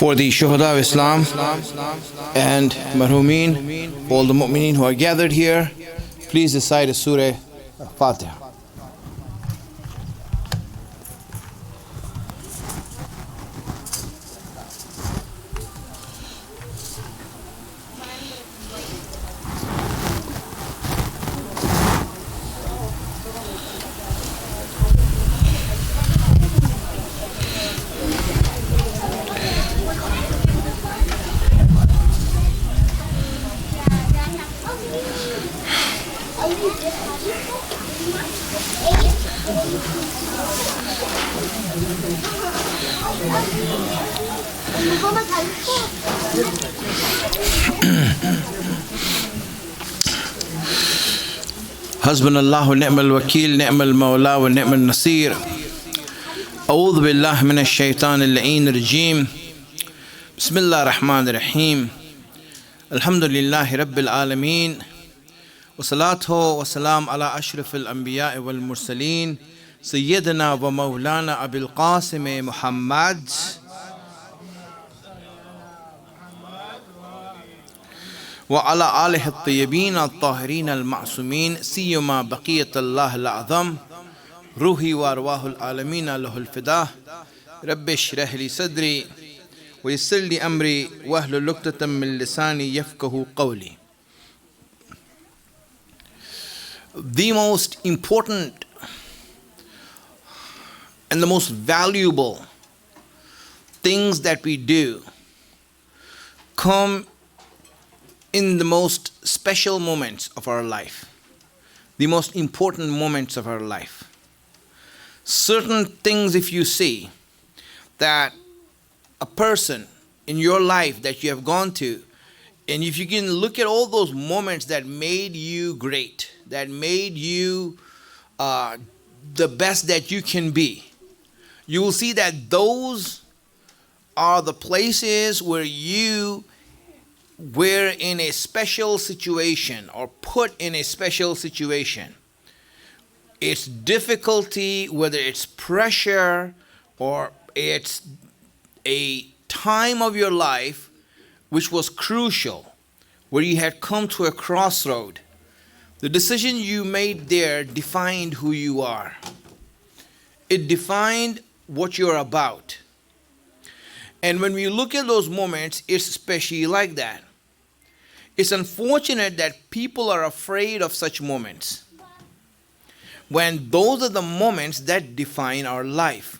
For the Shahadat of Islam and Marhumeen, all the mu'mineen who are gathered here, please recite a Surah Fatiha. حسبنا الله ونعم الوكيل نعم المولى ونعم النصير أعوذ بالله من الشيطان اللعين الرجيم بسم الله الرحمن الرحيم الحمد لله رب العالمين والصلاة والسلام على أشرف الأنبياء والمرسلين سيدنا ومولانا أبي القاسم محمد وعلى آله الطيبين الطاهرين المعصومين سيما بقية الله الأعظم روحي وأرواح العالمين له الفداء رب اشرح لي صدري ويسر لي أمري واحلل عقدة من لساني يفقهوا قولي. The most important and the most valuable things that we do come in the most special moments of our life, the most important moments of our life. Certain things, if you see that a person in your life that you have gone to, and if you can look at all those moments that made you great, that made you the best that you can be, you will see that those are the places where you were in a special situation or put in a special situation. It's difficulty, whether it's pressure or it's a time of your life which was crucial, where you had come to a crossroad. The decision you made there defined who you are. It defined what you're about. And when we look at those moments, it's especially like that. It's unfortunate that people are afraid of such moments, when those are the moments that define our life.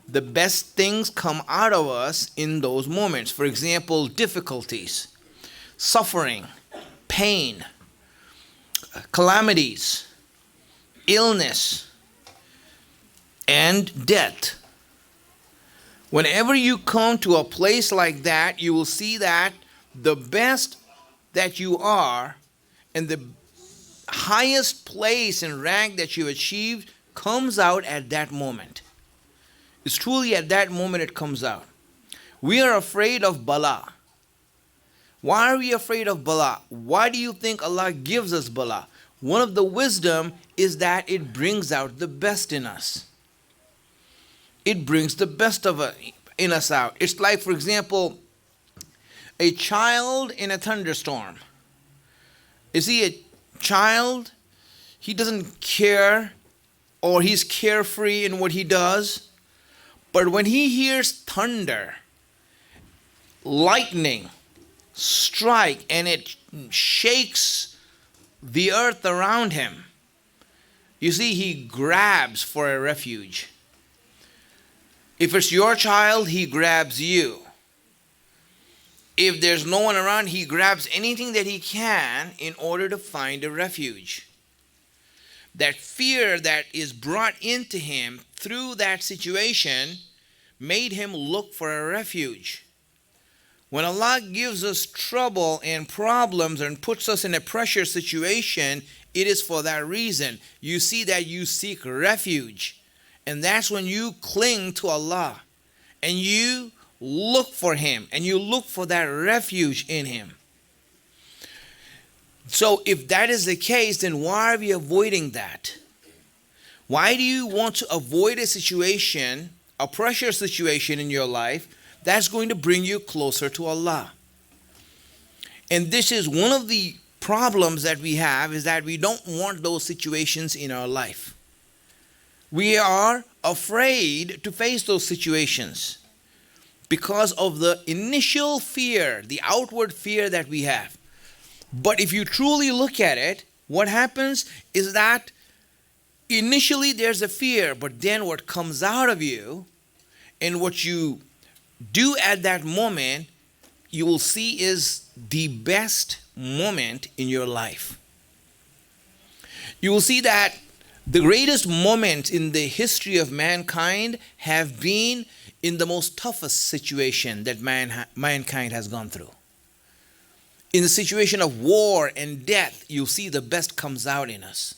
The best things come out of us in those moments. For example, difficulties, suffering, pain, calamities, illness, and death. Whenever you come to a place like that, you will see that the best that you are and the highest place and rank that you achieved comes out at that moment. It's truly at that moment it comes out. We are afraid of bala. Why are we afraid of bala? Why do you think Allah gives us bala? One of the wisdom is that it brings out the best in us. It brings the best of it in us out. It's like, for example, a child in a thunderstorm. You see, a child, he doesn't care, or he's carefree in what he does. But when he hears thunder, lightning strike, and it shakes the earth around him, you see, he grabs for a refuge. If it's your child, he grabs you. If there's no one around, he grabs anything that he can in order to find a refuge. That fear that is brought into him through that situation made him look for a refuge. When Allah gives us trouble and problems and puts us in a pressure situation, it is for that reason. You see that you seek refuge. And that's when you cling to Allah and you look for Him and you look for that refuge in Him. So if that is the case, then why are we avoiding that? Why do you want to avoid a situation, a pressure situation in your life that's going to bring you closer to Allah. And this is one of the problems that we have, is that we don't want those situations in our life. We are afraid to face those situations because of the initial fear, the outward fear that we have. But if you truly look at it, what happens is that initially there's a fear, but then what comes out of you and what you do at that moment, you will see is the best moment in your life. You will see that the greatest moments in the history of mankind have been in the most toughest situation that mankind has gone through. In the situation of war and death, you'll see the best comes out in us.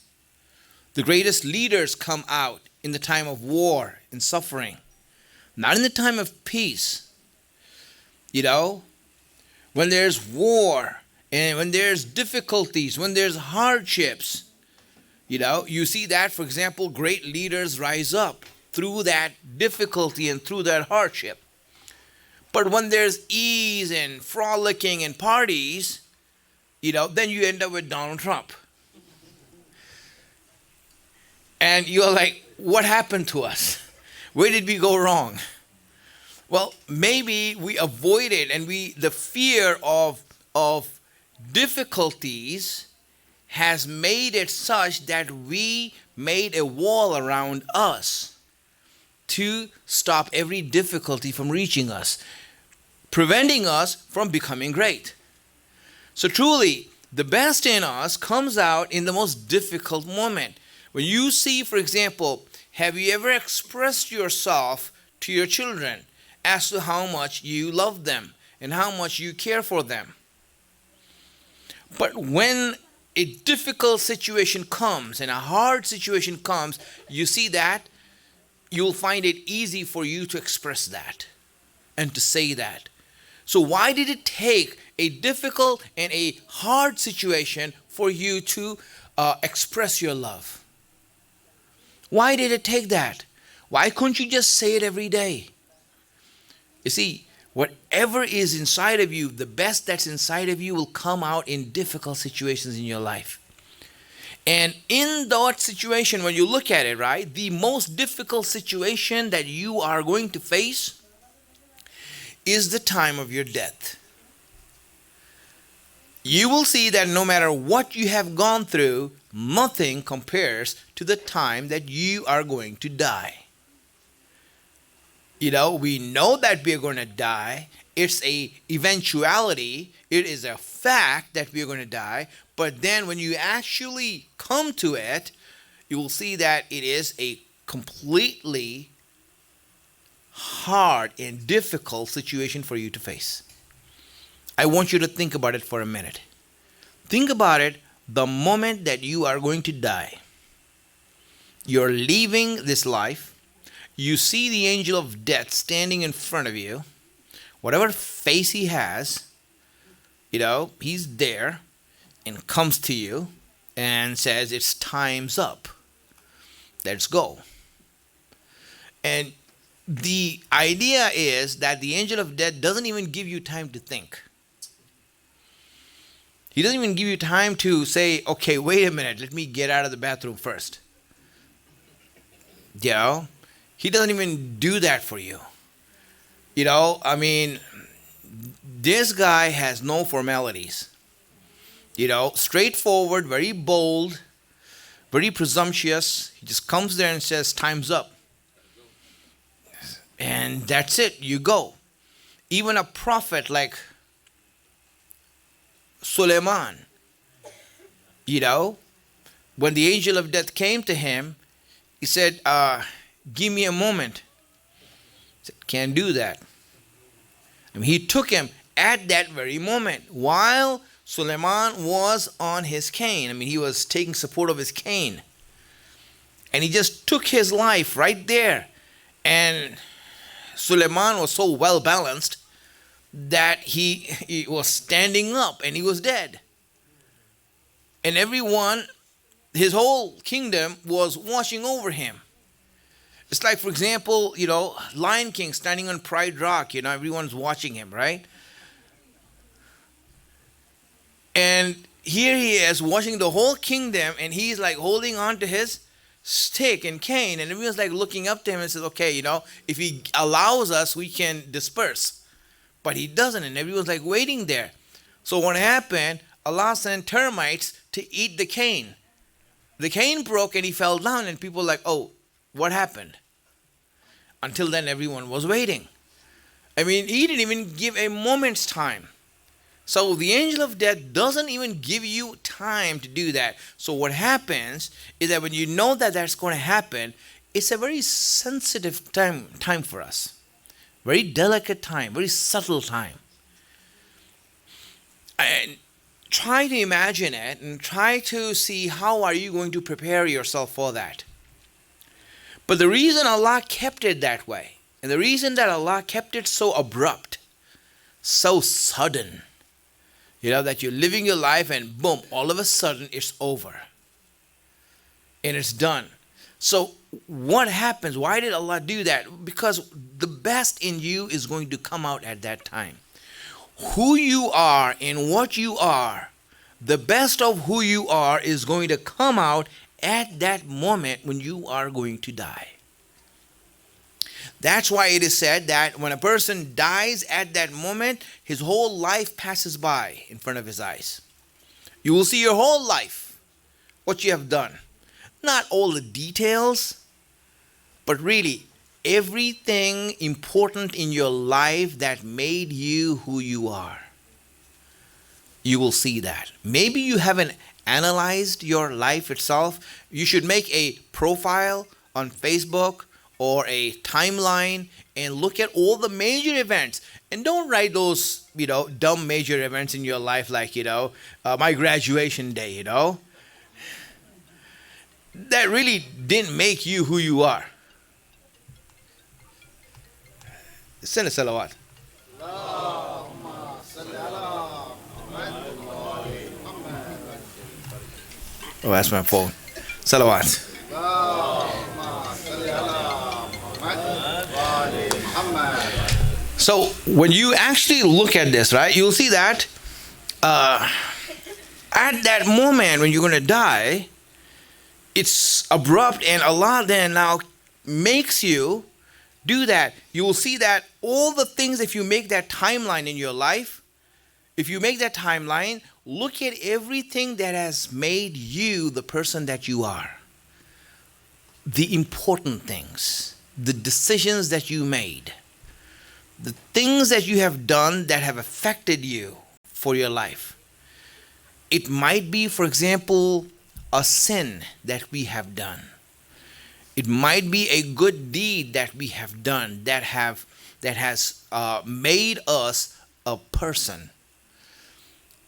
The greatest leaders come out in the time of war and suffering, not in the time of peace. When there's war and when there's difficulties, when there's hardships, you see that, for example, great leaders rise up through that difficulty and through that hardship. But when there's ease and frolicking and parties, then you end up with Donald Trump. And you're like, what happened to us? Where did we go wrong? Well, maybe we avoided, and the fear of difficulties has made it such that we made a wall around us to stop every difficulty from reaching us, preventing us from becoming great. So truly, the best in us comes out in the most difficult moment. When you see, for example, have you ever expressed yourself to your children as to how much you love them and how much you care for them? But when a difficult situation comes and a hard situation comes, you see that you'll find it easy for you to express that and to say that. So why did it take a difficult and a hard situation for you to express your love? Why did it take that? Why couldn't you just say it every day? You see, whatever is inside of you, the best that's inside of you will come out in difficult situations in your life. And in that situation, when you look at it, right, the most difficult situation that you are going to face is the time of your death. You will see that no matter what you have gone through, nothing compares to the time that you are going to die. We know that we are going to die. It's a eventuality. It is a fact that we are going to die. But then when you actually come to it, you will see that it is a completely hard and difficult situation for you to face. I want you to think about it for a minute. Think about it the moment that you are going to die. You're leaving this life. You see the angel of death standing in front of you. Whatever face he has, he's there and comes to you and says, it's time's up. Let's go. And the idea is that the angel of death doesn't even give you time to think. He doesn't even give you time to say, okay, wait a minute, let me get out of the bathroom first. He doesn't even do that for you. This guy has no formalities. Straightforward, very bold, very presumptuous. He just comes there and says, time's up. And that's it, you go. Even a prophet like Suleiman, when the angel of death came to him, he said, give me a moment. He said, can't do that. He took him at that very moment while Suleiman was on his cane. He was taking support of his cane. And he just took his life right there. And Suleiman was so well balanced that he was standing up and he was dead. And everyone, his whole kingdom was watching over him. It's like, for example, Lion King standing on Pride Rock, everyone's watching him, right? And here he is watching the whole kingdom, and he's like holding on to his stick and cane, and everyone's like looking up to him and says, okay, if he allows us, we can disperse. But he doesn't, and everyone's like waiting there. So what happened? Allah sent termites to eat the cane. The cane broke and he fell down, and people were like, oh, what happened? Until then, everyone was waiting. I mean, he didn't even give a moment's time. So the angel of death doesn't even give you time to do that. So what happens is that when you know that that's going to happen, it's a very sensitive time for us. Very delicate time, very subtle time. And try to imagine it and try to see how are you going to prepare yourself for that. But the reason Allah kept it that way, and the reason that Allah kept it so abrupt, so sudden, that you're living your life and boom, all of a sudden it's over. And it's done. So what happens? Why did Allah do that? Because the best in you is going to come out at that time. Who you are and what you are, the best of who you are is going to come out at that moment when you are going to die. That's why it is said that when a person dies at that moment, his whole life passes by in front of his eyes. You will see your whole life, what you have done. Not all the details, but really everything important in your life that made you who you are. You will see that. Maybe you haven't analyzed your life itself. You should make a profile on Facebook or a timeline and look at all the major events. And don't write those, dumb major events in your life like, my graduation day, That really didn't make you who you are. Send a salawat. Oh, that's my phone. Salawat. So when you actually look at this, right, you'll see that at that moment when you're going to die, it's abrupt, and Allah then now makes you do that. You will see that all the things, if you make that timeline in your life, if you make that timeline, look at everything that has made you the person that you are. The important things, the decisions that you made, the things that you have done that have affected you for your life. It might be, for example, a sin that we have done. It might be a good deed that we have done that has made us a person.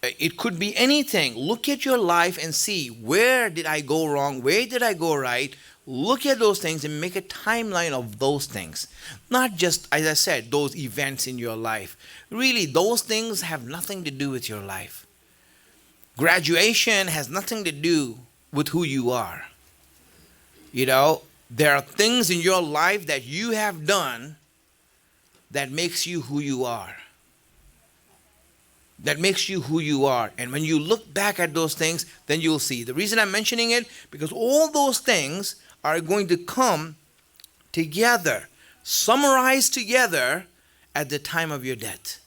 It could be anything. Look at your life and see, where did I go wrong? Where did I go right? Look at those things and make a timeline of those things. Not just, as I said, those events in your life. Really, those things have nothing to do with your life. Graduation has nothing to do with who you are. There are things in your life that you have done that makes you who you are. That makes you who you are. And when you look back at those things, then you'll see. The reason I'm mentioning it, because all those things are going to come together, summarized together at the time of your death.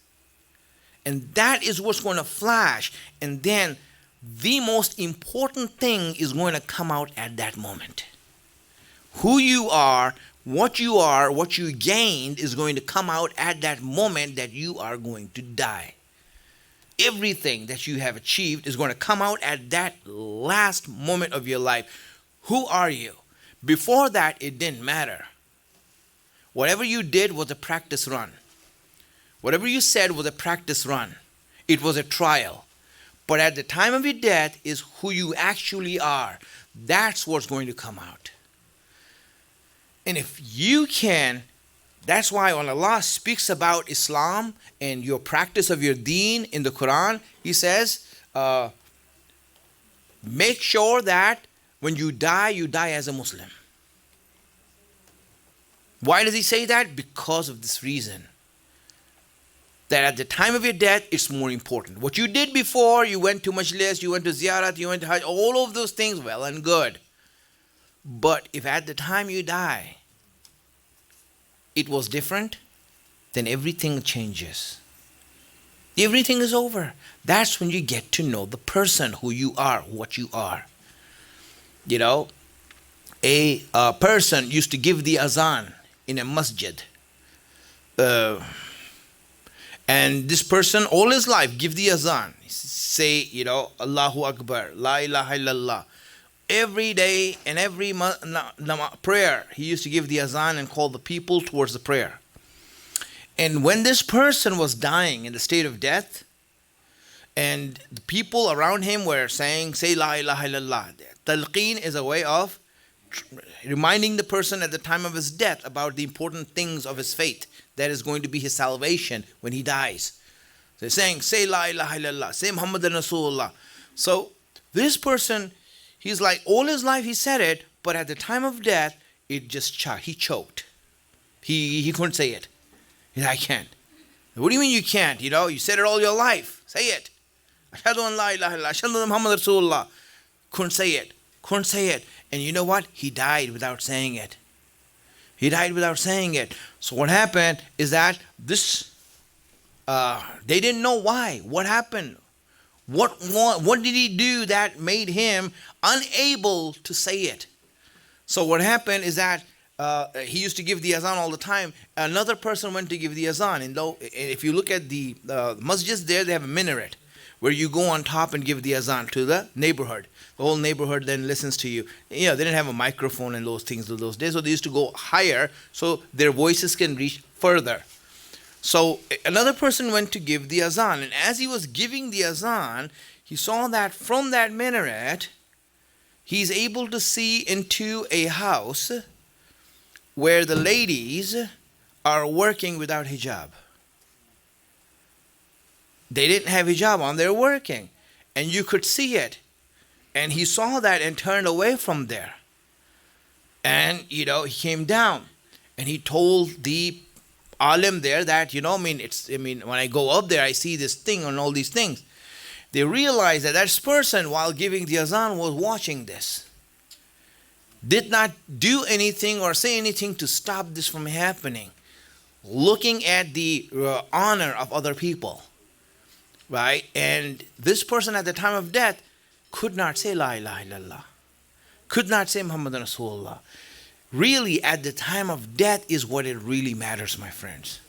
And that is what's going to flash. And then the most important thing is going to come out at that moment. Who you are, what you gained is going to come out at that moment that you are going to die. Everything that you have achieved is going to come out at that last moment of your life. Who are you? Before that, it didn't matter. Whatever you did was a practice run. Whatever you said was a practice run. It was a trial. But at the time of your death is who you actually are. That's what's going to come out. And if you can, that's why when Allah speaks about Islam and your practice of your deen in the Quran, He says, make sure that when you die as a Muslim. Why does he say that? Because of this reason. That at the time of your death, it's more important. What you did before, you went to majlis, you went to ziyarat, you went to hajj, all of those things, well and good. But if at the time you die, it was different, then everything changes. Everything is over. That's when you get to know the person, who you are, what you are. You know, a person used to give the azan in a masjid. And this person, all his life, give the azan. Say, Allahu Akbar, La ilaha illallah. Every day and every prayer, he used to give the azan and call the people towards the prayer. And when this person was dying in the state of death, and the people around him were saying, say La ilaha illallah. Talqeen is a way of reminding the person at the time of his death about the important things of his faith. That is going to be his salvation when he dies. They're saying, say La ilaha illallah, say Muhammadan Rasulullah. So this person, he's like, all his life he said it, but at the time of death, he choked. He couldn't say it. He said, I can't. What do you mean you can't? You said it all your life. Say it. Ashhadu an la ilaha illallah, ashhadu anna Muhammadan Rasulullah. Couldn't say it. And you know what? He died without saying it. So what happened is that they didn't know why. What happened? What did he do that made him unable to say it? So what happened is that he used to give the azan all the time. Another person went to give the azan. And if you look at the masjids there, they have a minaret where you go on top and give the azan to the neighborhood. The whole neighborhood then listens to you. They didn't have a microphone and those things those days, so they used to go higher so their voices can reach further. So another person went to give the azan, and as he was giving the azan, he saw that from that minaret, he's able to see into a house where the ladies are working without hijab. They didn't have hijab on, they're working, and you could see it. And he saw that and turned away from there. And, he came down and he told the alim there that, when I go up there, I see this thing and all these things. They realized that that person, while giving the azan, was watching this. Did not do anything or say anything to stop this from happening. Looking at the honor of other people. Right? And this person at the time of death could not say La ilaha illallah, could not say Muhammadan Rasulullah. Really, at the time of death is what it really matters, my friends.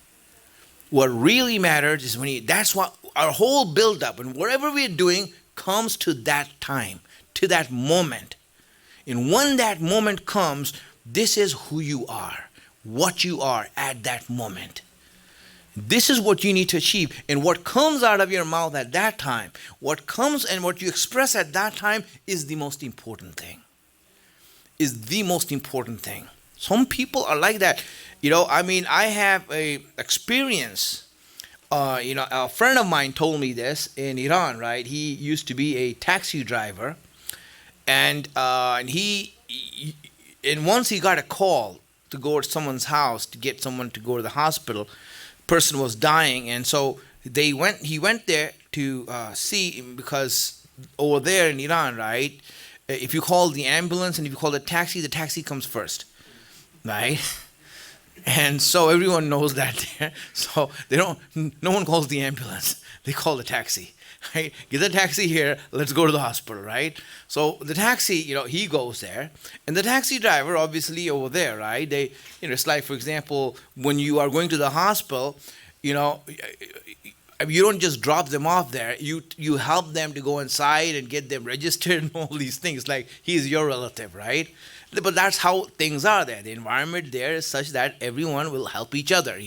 What really matters is that's what our whole build-up and whatever we're doing comes to that time, to that moment. And when that moment comes, this is who you are, what you are at that moment. This is what you need to achieve. And what comes out of your mouth at that time, what comes and what you express at that time is the most important thing. Some people are like that. I have a experience. A friend of mine told me this in Iran, right? He used to be a taxi driver. And once he got a call to go to someone's house to get someone to go to the hospital. Person was dying, and so he went there to see, because over there in Iran, right, if you call the ambulance and if you call the taxi comes first, right? And so everyone knows that there. So no one calls the ambulance, they call the taxi, right? Get the taxi here, let's go to the hospital, right? So the taxi, he goes there, and the taxi driver obviously over there, right? They, it's like, for example, when you are going to the hospital, you don't just drop them off there. You help them to go inside and get them registered and all these things. Like, he's your relative, right? But that's how things are there. The environment there is such that everyone will help each other,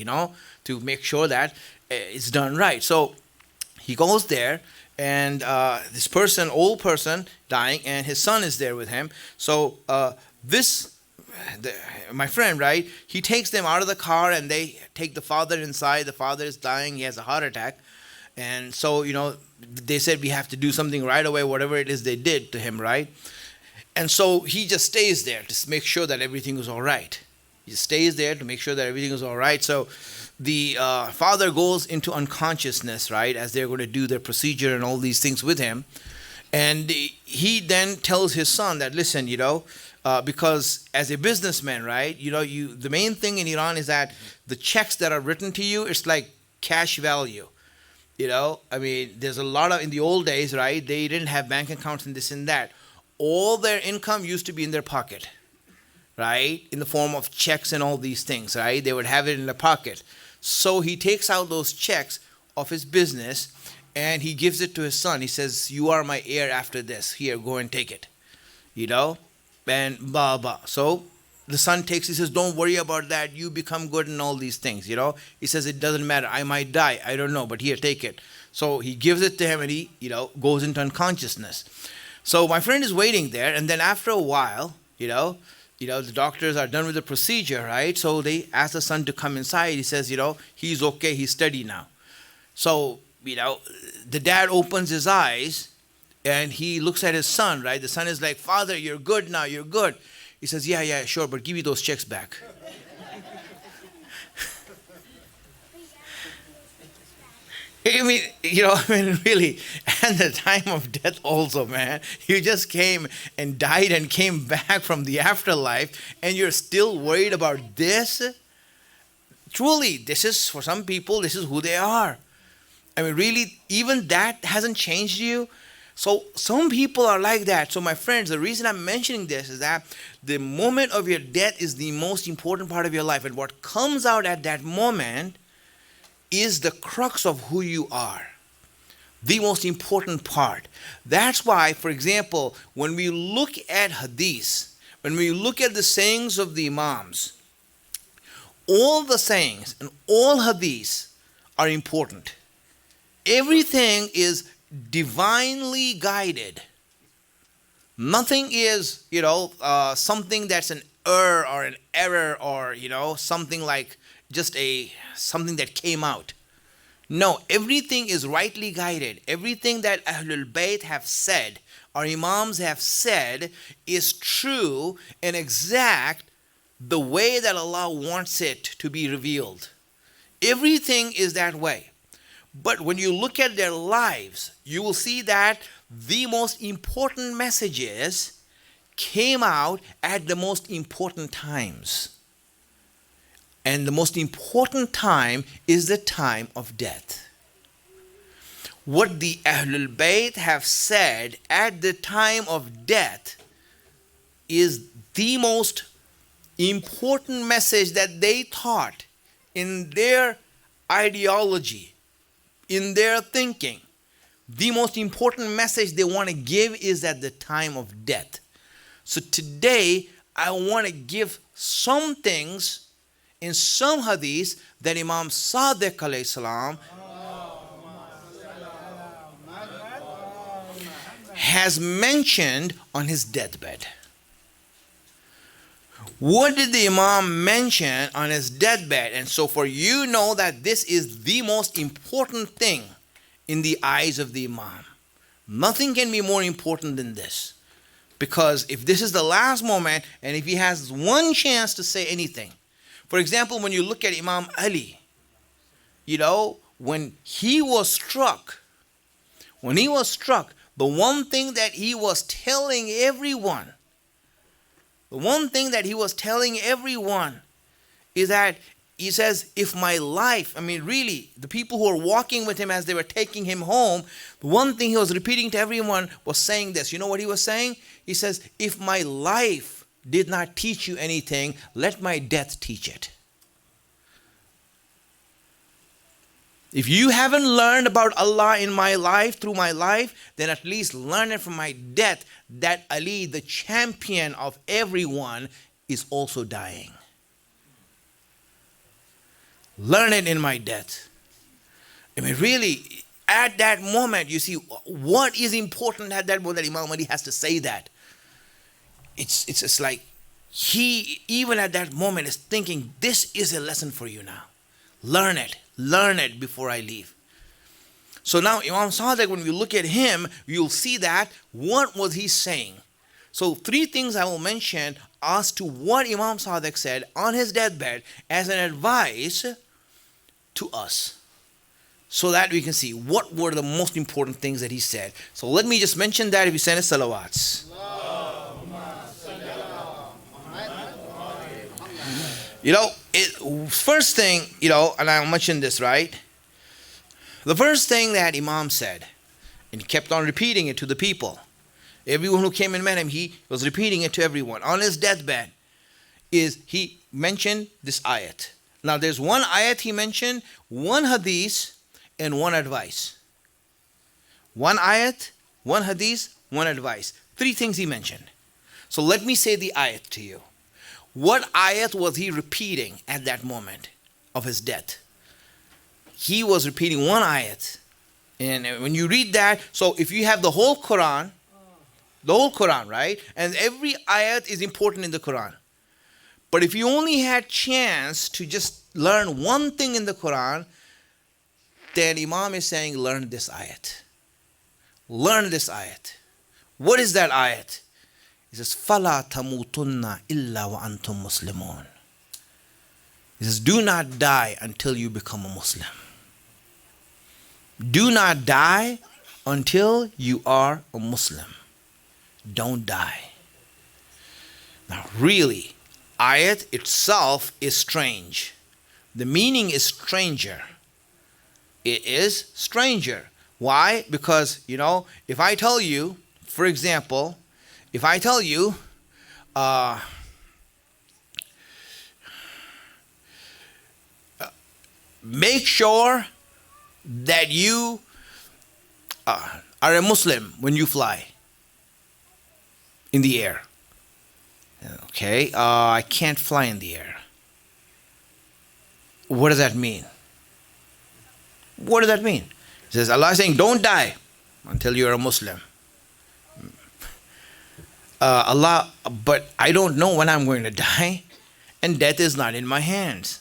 to make sure that it's done right. So he goes there, and this person, old person, dying, and his son is there with him. So my friend, right, he takes them out of the car, and they take the father inside. The father is dying. He has a heart attack. And so, they said we have to do something right away, whatever it is they did to him, right? And so he just stays there to make sure that everything is all right. He stays there to make sure that everything is all right. So the father goes into unconsciousness, right, as they're going to do their procedure and all these things with him. And he then tells his son that, listen, because as a businessman, right, the main thing in Iran is that the checks that are written to you, it's like cash value. I mean, there's a lot of, in the old days, right, they didn't have bank accounts and this and that. All their income used to be in their pocket, right, in the form of checks and all these things, right? They would have it in their pocket. So he takes out those checks of his business and he gives it to his son. He says, you are my heir after this. Here, go and take it. And blah, blah. So the son takes, he says, don't worry about that. You become good and all these things, He says, it doesn't matter. I might die. I don't know, but here, take it. So he gives it to him and he, goes into unconsciousness. So my friend is waiting there. And then after a while, the doctors are done with the procedure, right? So they ask the son to come inside. He says, he's okay. He's steady now. So, the dad opens his eyes and he looks at his son, right? The son is like, Father, you're good now. You're good. He says, yeah, sure, but give me those checks back. Really, and the time of death also, man. You just came and died and came back from the afterlife, and you're still worried about this? Truly, this is, for some people, this is who they are. Really, even that hasn't changed you. So some people are like that. So my friends, the reason I'm mentioning this is that the moment of your death is the most important part of your life. And what comes out at that moment is the crux of who you are. The most important part. That's why, for example, when we look at hadith, when we look at the sayings of the Imams, all the sayings and all hadiths are important. Everything is divinely guided. Nothing is, something that's an error or an error or, something like just something that came out. No, everything is rightly guided. Everything that Ahlul Bayt have said, our Imams have said, is true and exact the way that Allah wants it to be revealed. Everything is that way. But when you look at their lives, you will see that the most important messages came out at the most important times. And the most important time is the time of death. What the Ahlul Bayt have said at the time of death is the most important message that they taught in their ideology, in their thinking. The most important message they want to give is at the time of death. So today, I want to give some things in some hadiths that Imam Sadiq alayhi salam has mentioned on his deathbed. What did the Imam mention on his deathbed? And so for you know that this is the most important thing in the eyes of the Imam. Nothing can be more important than this. Because if this is the last moment and if he has one chance to say anything. For example, when you look at Imam Ali, when he was struck, the one thing that he was telling everyone, is that he says, if my life, really, the people who were walking with him as they were taking him home, the one thing he was repeating to everyone was saying this. You know what he was saying? He says, if my life did not teach you anything, let my death teach it. If you haven't learned about Allah in my life, through my life, then at least learn it from my death, that Ali, the champion of everyone, is also dying. Learn it in my death. Really, at that moment, you see what is important at that moment that Imam Ali has to say that. It's like he, even at that moment, is thinking, this is a lesson for you now. Learn it before I leave. So now Imam Sadiq, when we look at him, you'll see that what was he saying? So, three things I will mention as to what Imam Sadiq said on his deathbed as an advice to us, so that we can see what were the most important things that he said. So, let me just mention that if you send us salawats. First thing, and I'll mention this, right? The first thing that Imam said, and he kept on repeating it to the people. Everyone who came and met him, he was repeating it to everyone. On his deathbed, is he mentioned this ayat. Now, there's one ayat he mentioned, one hadith, and one advice. One ayat, one hadith, one advice. Three things he mentioned. So let me say the ayat to you. What ayat was he repeating at that moment of his death? He was repeating one ayat. And when you read that, so if you have the whole Quran, right? And every ayat is important in the Quran. But if you only had chance to just learn one thing in the Quran, then Imam is saying, learn this ayat. Learn this ayat. What is that ayat? He says, فَلَا تَمُوتُنَّ إِلَّا وَأَنْتُمْ مُسْلِمُونَ. He says, do not die until you become a Muslim. Do not die until you are a Muslim. Don't die. Now, really, ayat itself is strange. The meaning is stranger. It is stranger. Why? Because, if I tell you, for example, if I tell you, make sure that you are a Muslim when you fly in the air. Okay, I can't fly in the air. What does that mean? What does that mean? It says, Allah is saying, don't die until you're a Muslim. But I don't know when I'm going to die, and death is not in my hands.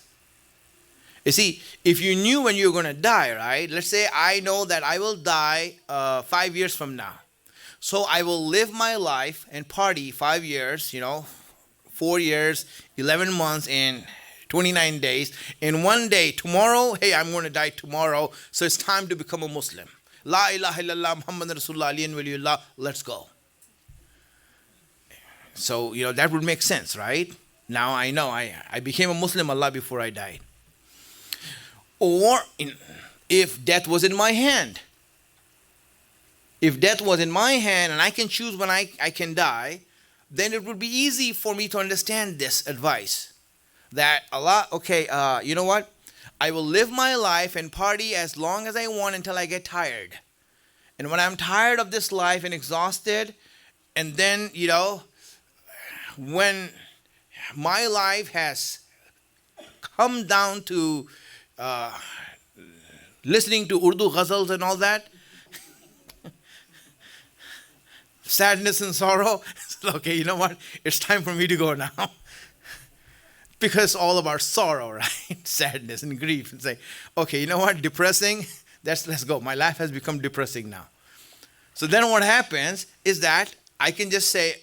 You see, if you knew when you're going to die, right? Let's say I know that I will die 5 years from now. So I will live my life and party 5 years, 4 years, 11 months, and 29 days. And one day, tomorrow, hey, I'm going to die tomorrow. So it's time to become a Muslim. La ilaha illallah Muhammad Rasulullah aliyan waliyullah. Let's go. So, that would make sense, right? Now I know I became a Muslim, Allah, before I died. Or if death was in my hand. If death was in my hand and I can choose when I can die, then it would be easy for me to understand this advice. That Allah, okay, you know what? I will live my life and party as long as I want until I get tired. And when I'm tired of this life and exhausted, and then, when my life has come down to listening to Urdu ghazals and all that, sadness and sorrow, okay, you know what? It's time for me to go now. Because all of our sorrow, right? Sadness and grief. And say, okay, you know what? Depressing, let's go. My life has become depressing now. So then what happens is that I can just say,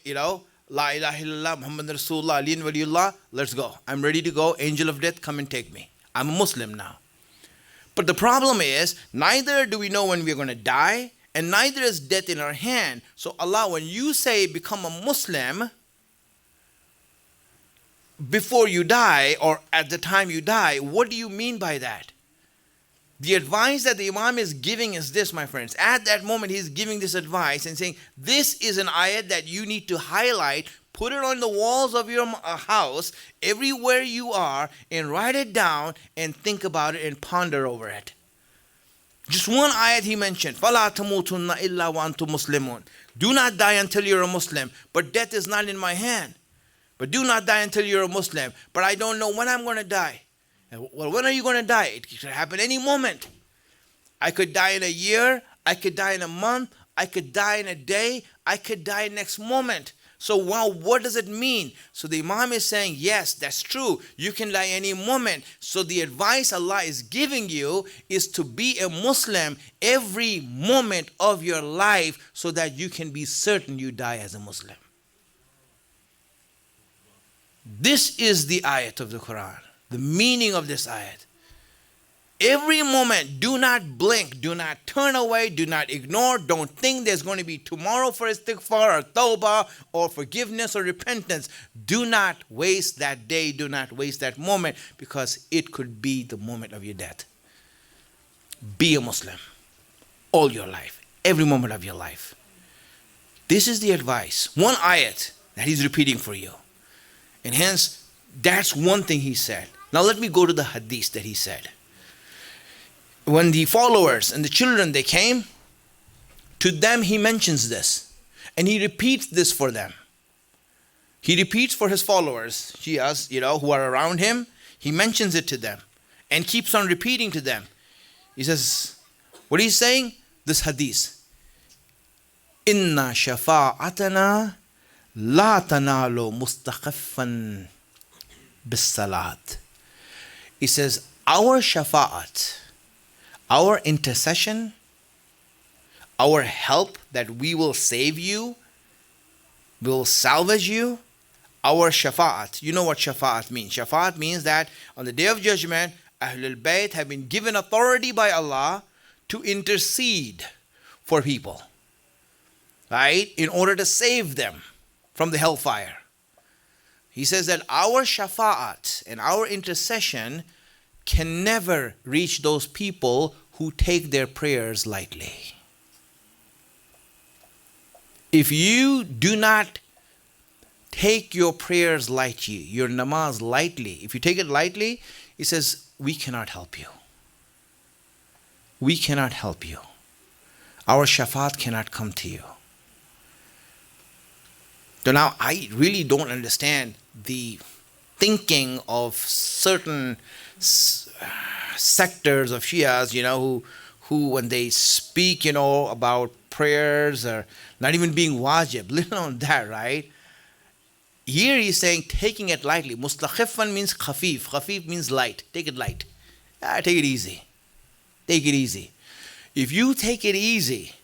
La ilaha illallah Muhammad Rasulullah aliyan waliyullah, let's go. I'm ready to go. Angel of death, come and take me. I'm a Muslim now. But the problem is, neither do we know when we're going to die, and neither is death in our hand. So Allah, when you say become a Muslim, before you die or at the time you die, what do you mean by that? The advice that the Imam is giving is this, my friends. At that moment, he's giving this advice and saying, this is an ayat that you need to highlight, put it on the walls of your house, everywhere you are, and write it down and think about it and ponder over it. Just one ayat he mentioned, فَلَا تَمُوتُنَّ إِلَّا وَأَنْتُمْ مُسْلِمُونَ. Do not die until you're a Muslim, but death is not in my hand. But do not die until you're a Muslim, but I don't know when I'm going to die. Well, when are you going to die? It could happen any moment. I could die in a year. I could die in a month. I could die in a day. I could die next moment. So, wow, what does it mean? So the Imam is saying, yes, that's true. You can die any moment. So the advice Allah is giving you is to be a Muslim every moment of your life so that you can be certain you die as a Muslim. This is the ayat of the Quran, the meaning of this ayat. Every moment, do not blink, do not turn away, do not ignore, don't think there's going to be tomorrow for istighfar or tawbah or forgiveness or repentance. Do not waste that day, do not waste that moment, because it could be the moment of your death. Be a Muslim all your life, every moment of your life. This is the advice, one ayat that he's repeating for you. And hence, that's one thing he said. Now let me go to the hadith that he said. When the followers and the children, they came, to them he mentions this. And he repeats this for them. He repeats for his followers, Shias, who are around him. He mentions it to them and keeps on repeating to them. He says, what he's saying? This hadith. Inna shafa'atana la tanalu mustaqaffan bis salat. He says, our shafa'at, our intercession, our help that we will save you, will salvage you, our shafa'at. You know what shafa'at means. Shafa'at means that on the day of judgment, Ahlul Bayt have been given authority by Allah to intercede for people, right? In order to save them from the hellfire. He says that our shafa'at and our intercession can never reach those people who take their prayers lightly. If you do not take your prayers lightly, your namaz lightly, if you take it lightly, he says, we cannot help you. We cannot help you. Our shafa'at cannot come to you. So now I really don't understand the thinking of certain sectors of Shias, who when they speak, about prayers or not even being wajib, let alone that, right? Here he's saying taking it lightly. Mustakhifan means khafif. Khafif means light. Take it light. Take it easy. Take it easy. If you take it easy,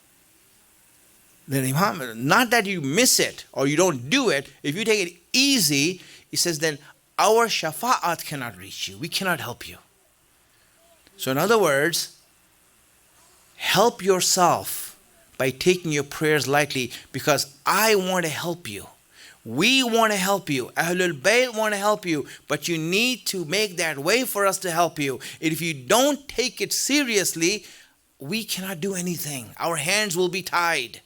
then Imam, not that you miss it or you don't do it, if you take it easy, he says then our shafa'at cannot reach you. We cannot help you. So in other words, help yourself by taking your prayers lightly, because I want to help you. We want to help you. Ahlul Bayt want to help you, but you need to make that way for us to help you. And if you don't take it seriously, we cannot do anything. Our hands will be tied.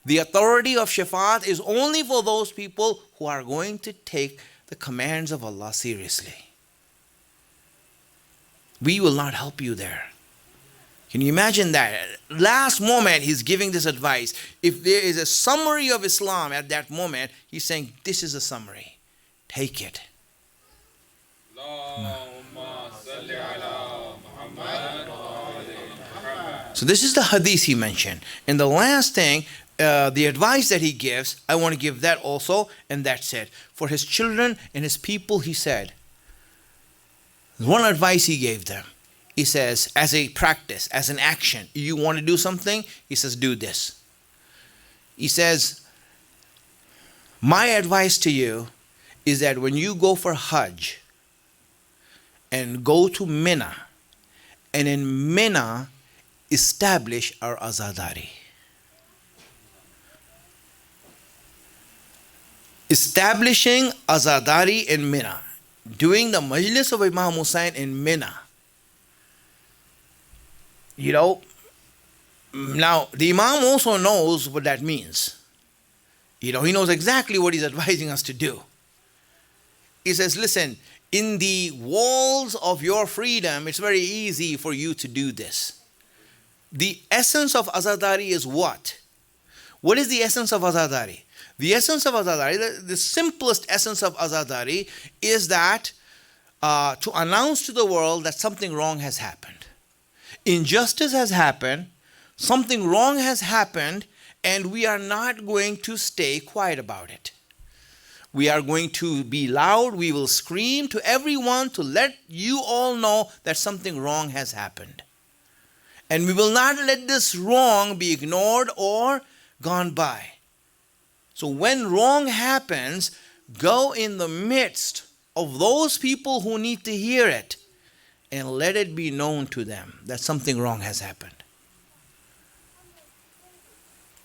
The authority of Shafa'at is only for those people who are going to take the commands of Allah seriously. We will not help you there. Can you imagine that? Last moment, he's giving this advice. If there is a summary of Islam at that moment, he's saying, this is a summary. Take it. So this is the hadith he mentioned. And the last thing, the advice that he gives, I want to give that also, and that's it. For his children and his people, he said, one advice he gave them. He says, as a practice, as an action, you want to do something? He says, do this. He says, my advice to you is that when you go for Hajj and go to Mina, and in Mina, establish our azadari. Establishing azadari in Mina, doing the majlis of Imam Hussain in Mina. Now the Imam also knows what that means. He knows exactly what he's advising us to do. He says, listen, in the walls of your freedom, it's very easy for you to do this. The essence of azadari is what? What is the essence of azadari? The essence of azadari, the simplest essence of azadari is that to announce to the world that something wrong has happened. Injustice has happened, something wrong has happened, and we are not going to stay quiet about it. We are going to be loud, we will scream to everyone to let you all know that something wrong has happened. And we will not let this wrong be ignored or gone by. So when wrong happens, Go in the midst of those people who need to hear it and let it be known to them that something wrong has happened.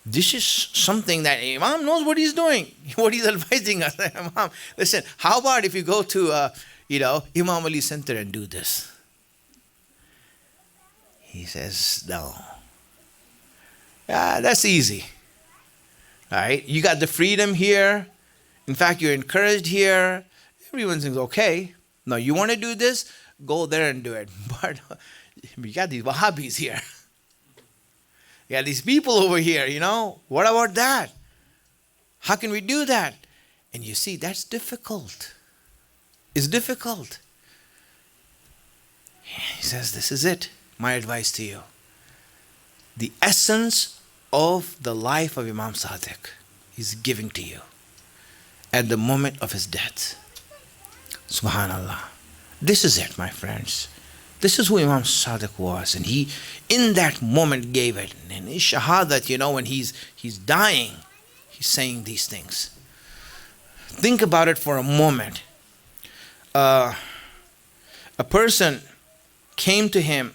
This is something that Imam knows what he's doing, what he's advising us. Imam, listen, how about if you go to, Imam Ali Center and do this? He says, no. That's easy. All right, you got the freedom here. In fact, you're encouraged here. Everyone thinks, okay. No, you want to do this? Go there and do it. But you got these Wahhabis here. You got these people over here, What about that? How can we do that? And you see, that's difficult. It's difficult. He says, this is it. My advice to you. The essence of the life of Imam Sadiq is giving to you at the moment of his death. Subhanallah. This is it, my friends. This is who Imam Sadiq was. And he, in that moment, gave it. And his Shahadat, when he's dying, he's saying these things. Think about it for a moment. A person came to him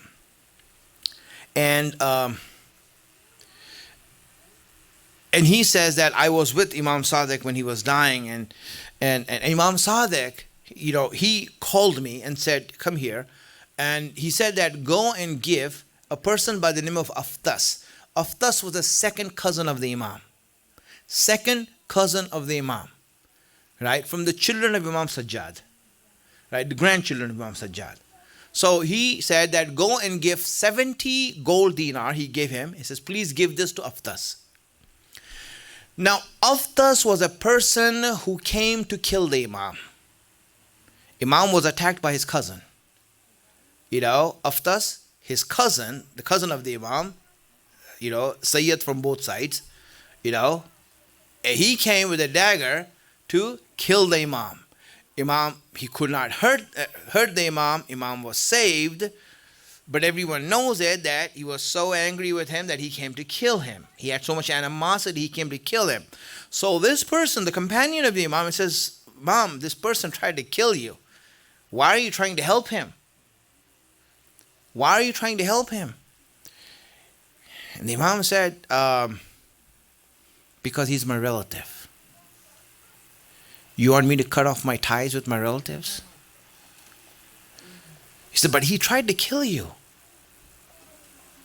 and he says that I was with Imam Sadiq when he was dying, and Imam Sadiq, he called me and said, come here. And he said that go and give a person by the name of Aftas. Aftas was the second cousin of the Imam. Second cousin of the Imam. Right? From the children of Imam Sajjad. Right? The grandchildren of Imam Sajjad. So he said that go and give 70 gold dinar. He gave him. He says, please give this to Aftas. Now, Aftas was a person who came to kill the Imam. Imam was attacked by his cousin. Aftas, his cousin, the cousin of the Imam, Sayyid from both sides, he came with a dagger to kill the Imam. Imam, he could not hurt the Imam. Imam was saved, but everyone knows it that he was so angry with him that he came to kill him. He had so much animosity, he came to kill him. So this person, the companion of the Imam, says, Mom, this person tried to kill you. Why are you trying to help him? Why are you trying to help him? And the Imam said, because he's my relative. You want me to cut off my ties with my relatives? He said, but he tried to kill you.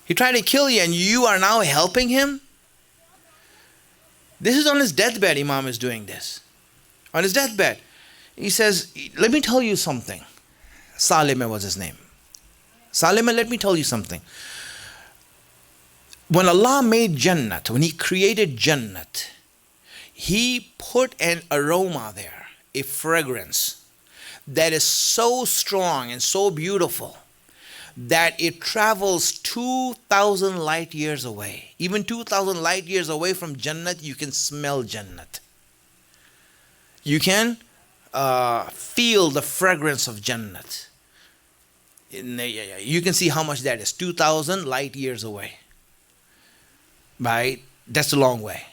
He tried to kill you and you are now helping him? This is on his deathbed, Imam is doing this. On his deathbed. He says, let me tell you something. Salime was his name. Salime, let me tell you something. When Allah made Jannat, when He created Jannat, He put an aroma there, a fragrance that is so strong and so beautiful that it travels 2,000 light years away. Even 2,000 light years away from Jannat, you can smell Jannat. You can feel the fragrance of Jannat. You can see how much that is. 2,000 light years away. Right? That's a long way.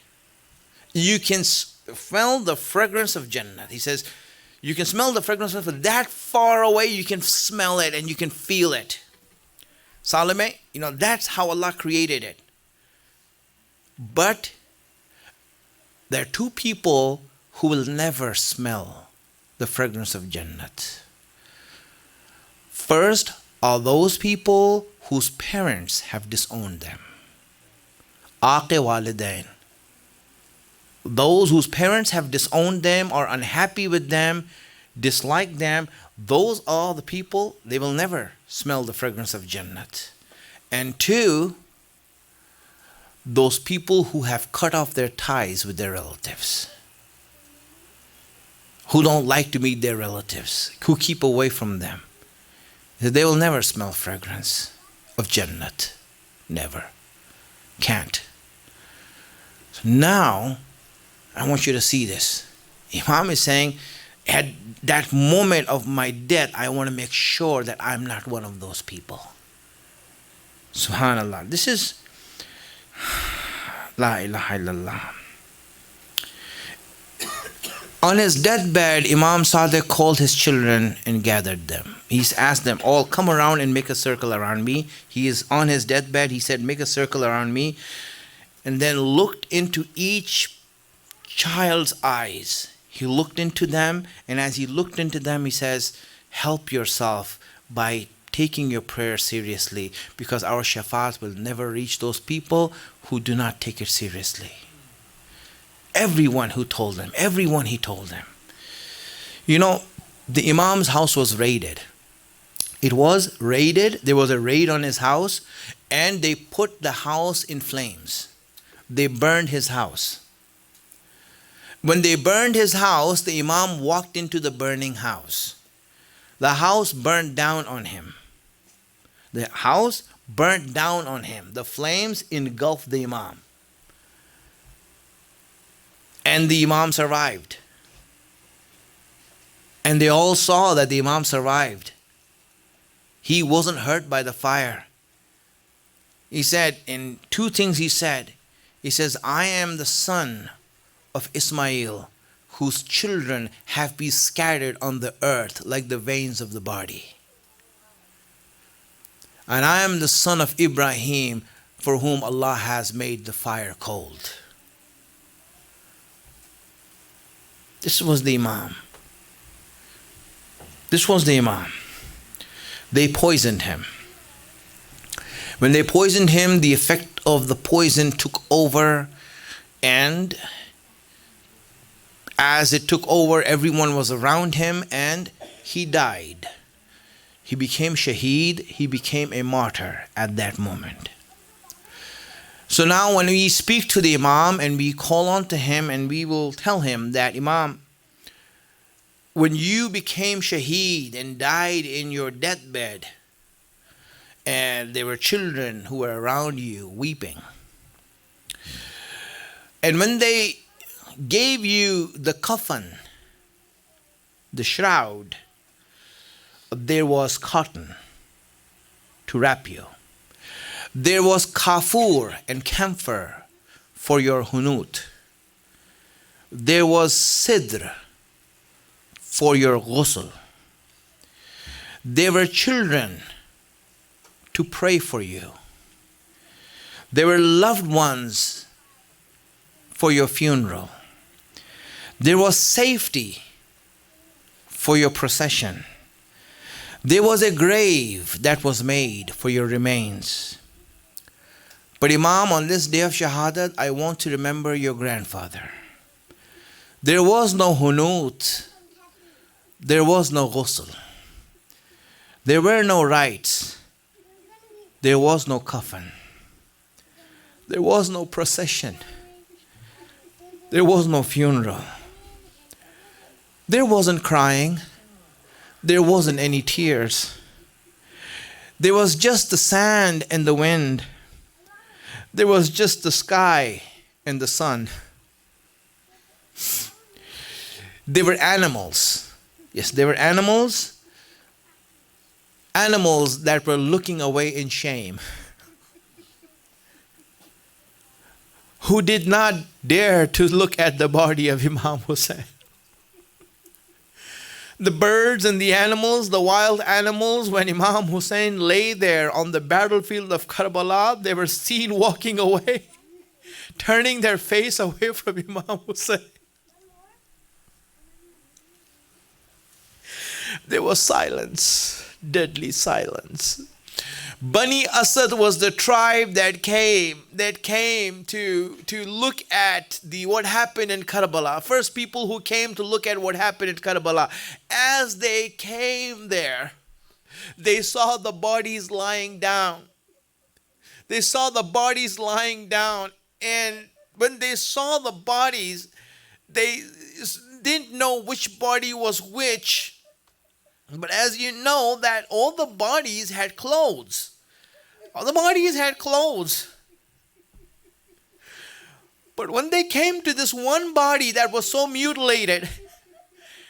You can smell the fragrance of Jannah. He says, you can smell the fragrance of it that far away. You can smell it and you can feel it. Salome, that's how Allah created it. But there are two people who will never smell the fragrance of Jannat. First are those people whose parents have disowned them. Aqe walidain. Those whose parents have disowned them, are unhappy with them, dislike them, those are the people, they will never smell the fragrance of Jannat. And two, those people who have cut off their ties with their relatives, who don't like to meet their relatives, who keep away from them. They will never smell fragrance of Jannat. Never. Can't. So now, I want you to see this. Imam is saying, at that moment of my death, I want to make sure that I'm not one of those people. Subhanallah. This is La ilaha illallah. On his deathbed, Imam Sadiq called his children and gathered them. He's asked them all, come around and make a circle around me. He is on his deathbed. He said, make a circle around me. And then looked into each child's eyes. He looked into them, and as he looked into them, he says, help yourself by taking your prayer seriously, because our shafaat will never reach those people who do not take it seriously. Everyone he told them. You know, the Imam's house was raided. It was raided. There was a raid on his house, and they put the house in flames. They burned his house. When they burned his house, the Imam walked into the burning house. The house burned down on him. The house burnt down on him. The flames engulfed the Imam. And the Imam survived. And they all saw that the Imam survived. He wasn't hurt by the fire. He said, in two things he said. He says, I am the son of Ismail, whose children have been scattered on the earth like the veins of the body. And I am the son of Ibrahim, for whom Allah has made the fire cold. This was the Imam. They poisoned him. When they poisoned him, the effect of the poison took over, and as it took over, everyone was around him, and he died. He became shaheed. He became a martyr at that moment. So now when we speak to the Imam and we call on to him, and we will tell him that, Imam, when you became shaheed and died in your deathbed, and there were children who were around you weeping, and when they gave you the coffin, the shroud, there was cotton to wrap you. There was kafur and camphor for your hunut. There was sidr for your ghusl. There were children to pray for you. There were loved ones for your funeral. There was safety for your procession. There was a grave that was made for your remains. But Imam, on this day of Shahadat, I want to remember your grandfather. There was no hunut. There was no ghusl. There were no rites. There was no coffin. There was no procession. There was no funeral. There wasn't crying. There wasn't any tears. There was just the sand and the wind. There was just the sky and the sun. There were animals. Yes, there were animals. Animals that were looking away in shame, who did not dare to look at the body of Imam Hussein. The birds and the animals, the wild animals, when Imam Hussein lay there on the battlefield of Karbala, they were seen walking away, turning their face away from Imam Hussein. There was silence, deadly silence. Bani Asad was the tribe that came to look at what happened in Karbala. First people who came to look at what happened in Karbala. As they came there, they saw the bodies lying down. And when they saw the bodies, they didn't know which body was which. But as you know, that all the bodies had clothes. But when they came to this one body that was so mutilated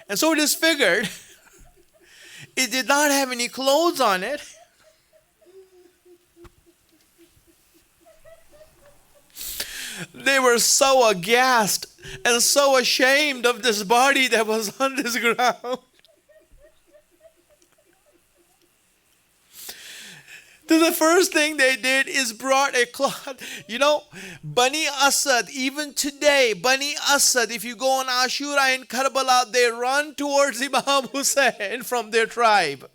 and so disfigured, it did not have any clothes on it. They were so aghast. and so ashamed of this body that was on this ground. So the first thing they did is brought a cloth. You know, Bani Asad, even today, Bani Asad, if you go on Ashura in Karbala, they run towards Imam Hussein from their tribe.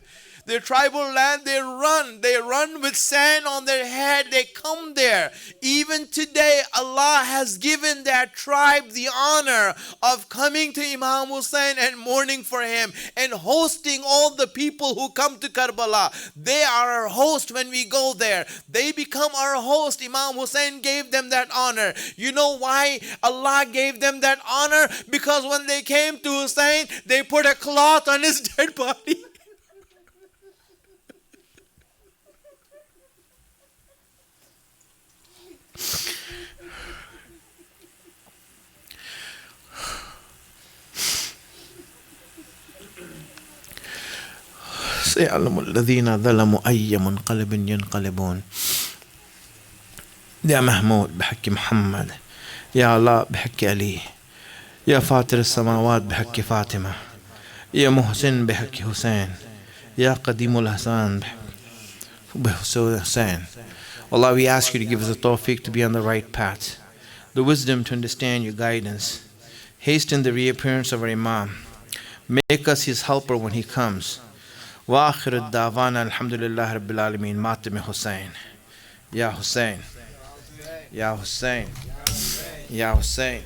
Their tribal land, they run with sand on their head, they come there. Even today, Allah has given that tribe the honor of coming to Imam Hussein and mourning for him and hosting all the people who come to Karbala. They are our host when we go there. They become our host. Imam Hussein gave them that honor. You know why Allah gave them that honor? Because when they came to Hussein, they put a cloth on his dead body. سيعلم الذين ظلموا أي منقلب ينقلبون. يا محمود بحكي محمد، يا الله بحكي علي، يا فاطر السماوات بحكي فاطمة، يا محسن بحكي حسين، يا قديم الحسن بحكي حسين. Allah, we ask you to give us the tawfiq to be on the right path, the wisdom to understand your guidance. Hasten the reappearance of our Imam. Make us his helper when he comes. Wa akhiru da'wana alhamdulillah rabbil alameen. Matam Hussein. Ya Hussein. Ya Hussein. Ya Hussein.